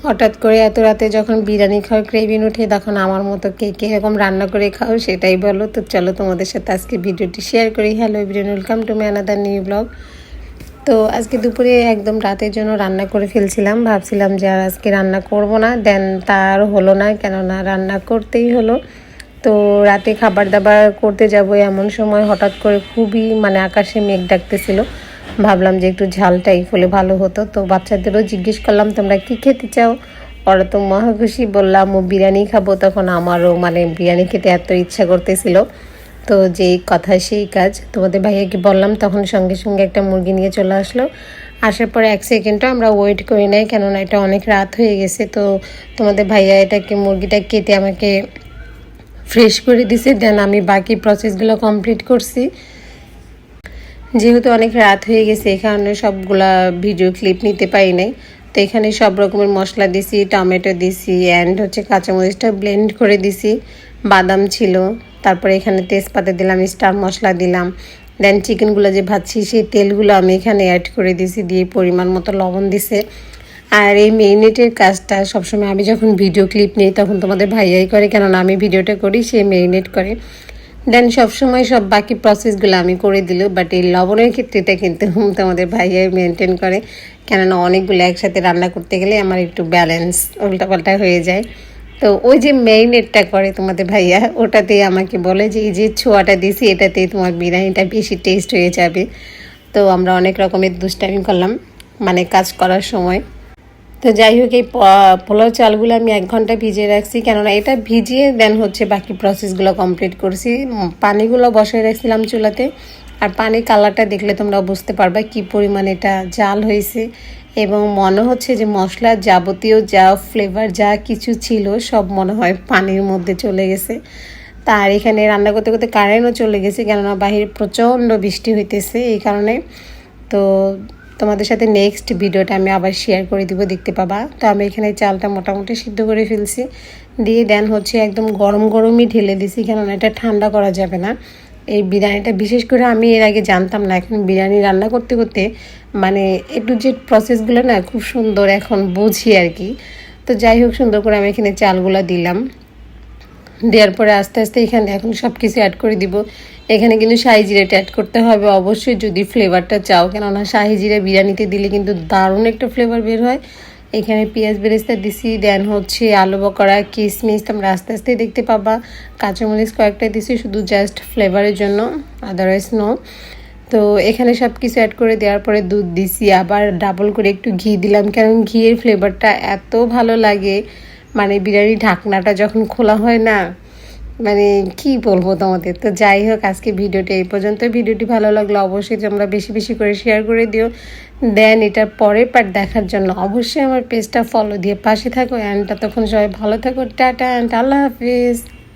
হঠাৎ করে এত রাতে যখন বিরিয়ানি খাওয়ার ক্রেভিং ওঠে তখন আমার মতো কে কীরকম রান্না করে খাও সেটাই বলো। তো চলো তোমাদের সাথে আজকে ভিডিওটি শেয়ার করি। Hello everyone, welcome to my another new blog. তো আজকে দুপুরে একদম রাতের জন্য রান্না করে ফেলছিলাম, ভাবছিলাম যে আর আজকে রান্না করব না, দেন তার হলো না, কেননা রান্না করতেই হলো। তো রাতে খাবার দাবার করতে যাব এমন সময় হঠাৎ করে খুবই আকাশে মেঘ ডাকতেছিল। ভাবলাম যে একটু ঝালটাই হলে ভালো হতো। তো বাচ্চাদেরও জিজ্ঞেস করলাম তোমরা কি খেতে চাও, ওরা তো মহা খুশি, বললাম ও বিরিয়ানি খাবো। তখন আমারও বিরিয়ানি খেতে এত ইচ্ছা করতেছিল। তো যেই কথা সেই কাজ, তোমাদের ভাইয়াকে বললাম, তখন সঙ্গে সঙ্গে একটা মুরগি নিয়ে চলে আসলো। আসার পরে এক সেকেন্ডও আমরা ওয়েট করি নাই, কেননা এটা অনেক রাত হয়ে গেছে। তো তোমাদের ভাইয়া মুরগিটা কেটে আমাকে ফ্রেশ করে দিছে, দেন আমি বাকি প্রসেসগুলো কমপ্লিট করছি। যেহেতু অনেক রাত হয়ে গেছে এই কারণে সবগুলা ভিডিও ক্লিপ নিতে পারি নাই। তো এখানে সব রকমের মশলা দিছি, টমেটো দিছি, অ্যান্ড কাঁচামরিচটা ব্লেন্ড করে দিছি, বাদাম ছিল, তারপরে এখানে তেজপাতা দিলাম, স্টার মশলা দিলাম, দেন চিকেনগুলো যে ভাজছি সেই তেলগুলো আমি এখানে অ্যাড করে দিছি, দিয়ে পরিমাণ মতো লবণ দিছে। আর এই মেরিনেটের কাজটা সবসময় আমি যখন ভিডিও ক্লিপ নিই তখন তোমাদের ভাইয়াই করে, কেননা আমি ভিডিওটা করি, সে মেরিনেট করে। দেন সবসময় সব বাকি প্রসেসগুলো আমি করে দিল, বাট এই লবণের ক্ষেত্রেটা কিন্তু তোমাদের ভাইয়াই মেনটেন করে, কেননা অনেকগুলো একসাথে রান্না করতে গেলে আমার একটু ব্যালেন্স উল্টাপাল্টা হয়ে যায়। তো ওই যে মেরিনেটটা করে তোমাদের ভাইয়া, ওটাতেই আমাকে বলে যে এই যে ছোঁয়াটা দিছি এটাতেই তোমার বিরিয়ানিটা বেশি টেস্ট হয়ে যাবে। তো আমরা অনেক রকমের দুষ্টামি করলাম কাজ করার সময়। তো যাই হোক, এই পোলাও চালগুলো আমি 1 ঘন্টা ভিজিয়ে রাখছি, কেননা এটা ভিজিয়ে দেন বাকি প্রসেসগুলো কমপ্লিট করছি। পানিগুলো বসায় রাখছিলাম চুলাতে, আর পানির কালারটা দেখলে তোমরা বুঝতে পারবা কি পরিমাণ এটা জাল হয়েছে, এবং মনে হচ্ছে যে মশলার যাবতীয় যা ফ্লেভার যা কিছু ছিল সব মনে হয় পানির মধ্যে চলে গেছে। তার এখানে রান্না করতে করতে কারেন্টও চলে গেছে, কেননা বাহিরে প্রচণ্ড বৃষ্টি হইতেছে এই কারণে। তো তোমাদের সাথে নেক্সট ভিডিওটা আমি আবার শেয়ার করে দিব, দেখতে পাবা। তো আমি এখানে চালটা মোটামুটি সিদ্ধ করে ফেলছি, দিয়ে দেন একদম গরম গরমই ঢেলে দিছি, কেননা এটা ঠান্ডা করা যাবে না। এই বিরিয়ানিটা বিশেষ করে আমি এর আগে জানতাম না, এখন বিরিয়ানি রান্না করতে করতে একটু যে প্রসেসগুলো না খুব সুন্দর এখন বুঝি আর কি। তো যাই হোক, সুন্দর করে আমি এখানে চালগুলো দিলাম, দেওয়ার পরে আস্তে আস্তে এখানে এখন সব কিছু অ্যাড করে দিব। এখানে কিন্তু শাহি জিরাটা অ্যাড করতে হবে অবশ্যই যদি ফ্লেভারটা চাও, কেননা শাহি জিরা বিরিয়ানিতে দিলে কিন্তু দারুণ একটা ফ্লেভার বের হয়। এখানে পেঁয়াজ বেরেস্তা দিছি, দেন আলু বকরা, কিশমিশ তোমরা আস্তে আস্তে দেখতে পাবা, কাঁচামরিচ কয়েকটা দিছি শুধু জাস্ট ফ্লেভারের জন্য, আদারওয়াইজ নো। তো এখানে সব কিছু অ্যাড করে দেওয়ার পরে দুধ দিছি, আবার ডাবল করে একটু ঘি দিলাম, কারণ ঘিয়ের ফ্লেভারটা এত ভালো লাগে। বিরিয়ানির ঢাকনাটা যখন খোলা হয় না, কি বলবো তোমাদের। তো যাই হোক, আজকে ভিডিওটা এই পর্যন্ত। ভিডিওটি ভালো লাগলো অবশ্যই তোমরা বেশি বেশি করে শেয়ার করে দিও। দেন এটার পরের পার্ট দেখার জন্য অবশ্যই আমার পেজটা ফলো দিয়ে পাশে থাকো। অ্যান্ড ততক্ষণ সবাই ভালো থাকো, টাটা অ্যান্ড আল্লাহ হাফিজ।